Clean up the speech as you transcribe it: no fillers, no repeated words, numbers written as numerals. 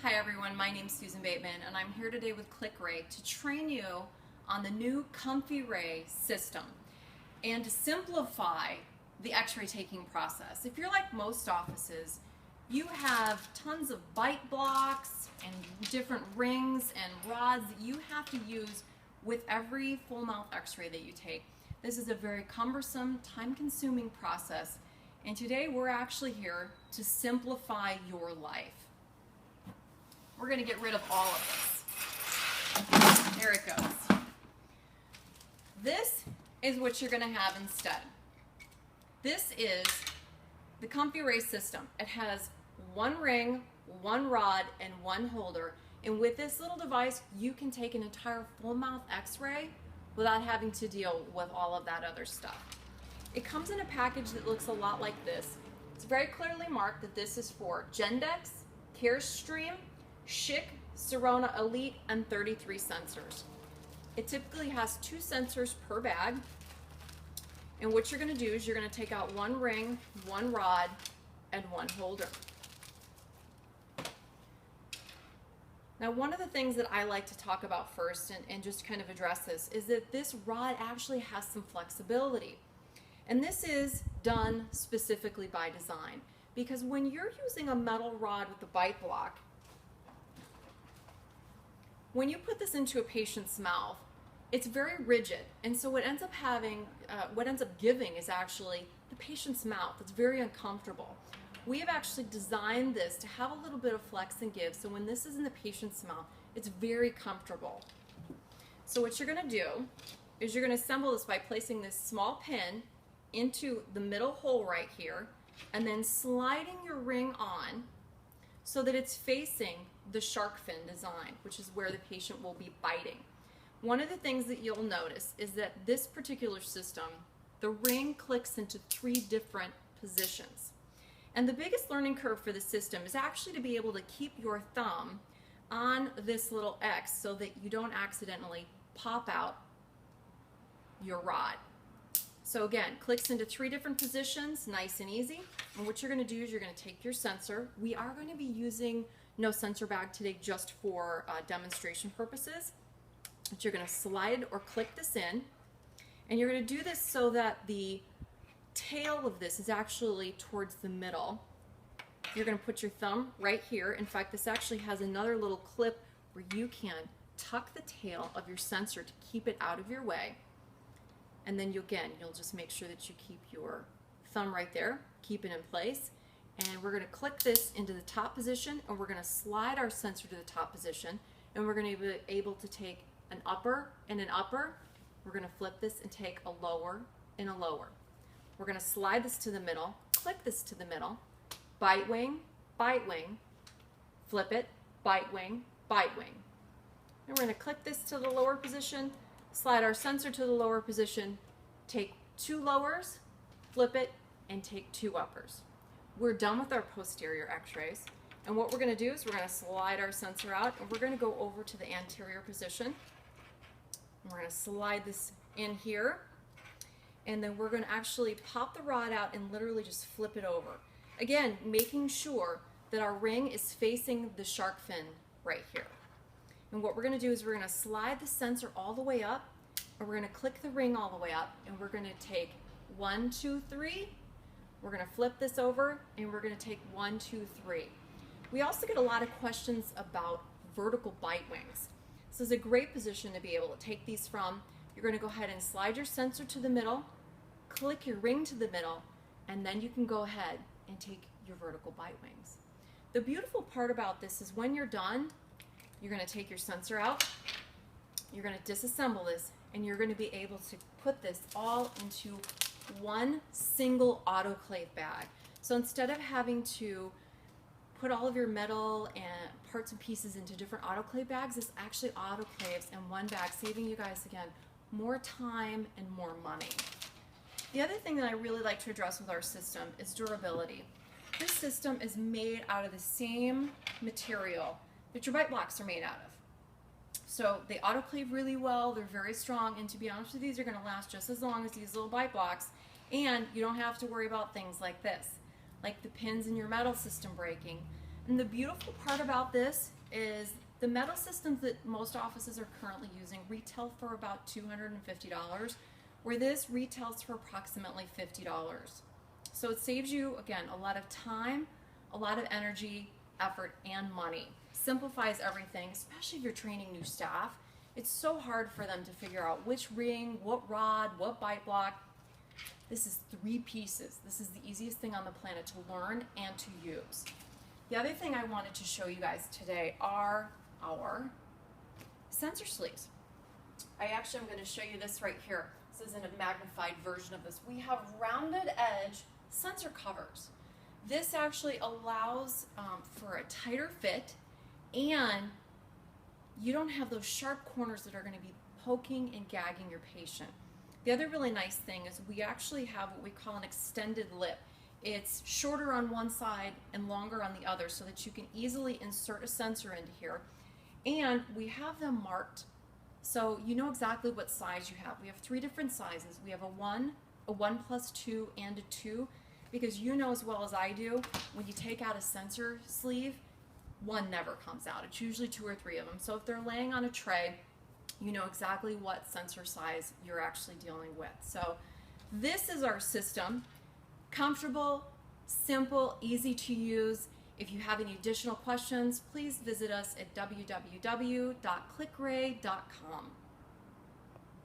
Hi everyone, my name's Susan Bateman and I'm here today with ComfyRay to train you on the new ComfyRay system and to simplify the x-ray taking process. If you're like most offices, you have tons of bite blocks and different rings and rods that you have to use with every full mouth x-ray that you take. This is a very cumbersome, time-consuming process, and today we're actually here to simplify your life. We're going to get rid of all of this. There it goes. This is what you're going to have instead. This is the ComfyRay system. It has one ring, one rod, and one holder. And with this little device, you can take an entire full mouth x-ray without having to deal with all of that other stuff. It comes in a package that looks a lot like this. It's very clearly marked that this is for Gendex, Carestream, Schick, Sirona Elite, and 33 sensors. It typically has 2 sensors per bag. And what you're going to do is you're going to take out one ring, one rod, and one holder. Now, one of the things that I like to talk about first and just kind of address this is that this rod actually has some flexibility. And this is done specifically by design, because when you're using a metal rod with a bite block, when you put this into a patient's mouth, it's very rigid, and so what ends up giving is actually the patient's mouth. It's very uncomfortable. We have actually designed this to have a little bit of flex and give, so when this is in the patient's mouth, it's very comfortable. So what you're going to do is you're going to assemble this by placing this small pin into the middle hole right here, and then sliding your ring on so that it's facing the shark fin design, which is where the patient will be biting. One of the things that you'll notice is that this particular system, the ring clicks into 3 different positions. And the biggest learning curve for the system is actually to be able to keep your thumb on this little X so that you don't accidentally pop out your rod. So again, clicks into 3 different positions, nice and easy. And what you're going to do is you're going to take your sensor. We are going to be using no sensor bag today just for demonstration purposes. But you're going to slide or click this in. And you're going to do this so that the tail of this is actually towards the middle. You're going to put your thumb right here. In fact, this actually has another little clip where you can tuck the tail of your sensor to keep it out of your way. And then you'll just make sure that you keep your thumb right there, keep it in place. And we're going to click this into the top position, and we're going to slide our sensor to the top position, and we're going to be able to take an upper and an upper. We're going to flip this and take a lower and a lower. We're going to slide this to the middle, click this to the middle, bite wing, flip it, bite wing, bite wing. And we're going to click this to the lower position, slide our sensor to the lower position, take 2 lowers, flip it, and take 2 uppers. We're done with our posterior x-rays, and what we're going to do is we're going to slide our sensor out, and we're going to go over to the anterior position. And we're going to slide this in here, and then we're going to actually pop the rod out and literally just flip it over. Again, making sure that our ring is facing the shark fin right here. And what we're going to do is we're going to slide the sensor all the way up, and we're going to click the ring all the way up, and we're going to take 1, 2, 3. We're going to flip this over, and we're going to take 1, 2, 3. We also get a lot of questions about vertical bite wings. This is a great position to be able to take these from. You're going to go ahead and slide your sensor to the middle, click your ring to the middle, and then you can go ahead and take your vertical bite wings. The beautiful part about this is when you're done, you're going to take your sensor out, you're going to disassemble this, and you're going to be able to put this all into one single autoclave bag. So instead of having to put all of your metal and parts and pieces into different autoclave bags, this actually autoclaves in one bag, saving you guys, again, more time and more money. The other thing that I really like to address with our system is durability. This system is made out of the same material that your bite blocks are made out of. So they autoclave really well, they're very strong, and to be honest with you, these are going to last just as long as these little bite blocks, and you don't have to worry about things like this, like the pins in your metal system breaking. And the beautiful part about this is the metal systems that most offices are currently using retail for about $250, where this retails for approximately $50. So it saves you, again, a lot of time, a lot of energy, effort, and money. Simplifies everything, especially if you're training new staff. It's so hard for them to figure out which ring, what rod, what bite block. This is 3 pieces. This is the easiest thing on the planet to learn and to use. The other thing I wanted to show you guys today are our sensor sleeves. I actually am going to show you this right here. This is in a magnified version of this. We have rounded edge sensor covers. This actually allows for a tighter fit, and you don't have those sharp corners that are going to be poking and gagging your patient. The other really nice thing is we actually have what we call an extended lip. It's shorter on one side and longer on the other so that you can easily insert a sensor into here. And we have them marked so you know exactly what size you have. We have 3 different sizes. We have a 1, a 1+2, and a 2, because you know as well as I do, when you take out a sensor sleeve, 1 never comes out. It's usually 2 or 3 of them. So if they're laying on a tray, you know exactly what sensor size you're actually dealing with. So this is our system. Comfortable, simple, easy to use. If you have any additional questions, please visit us at www.clickray.com.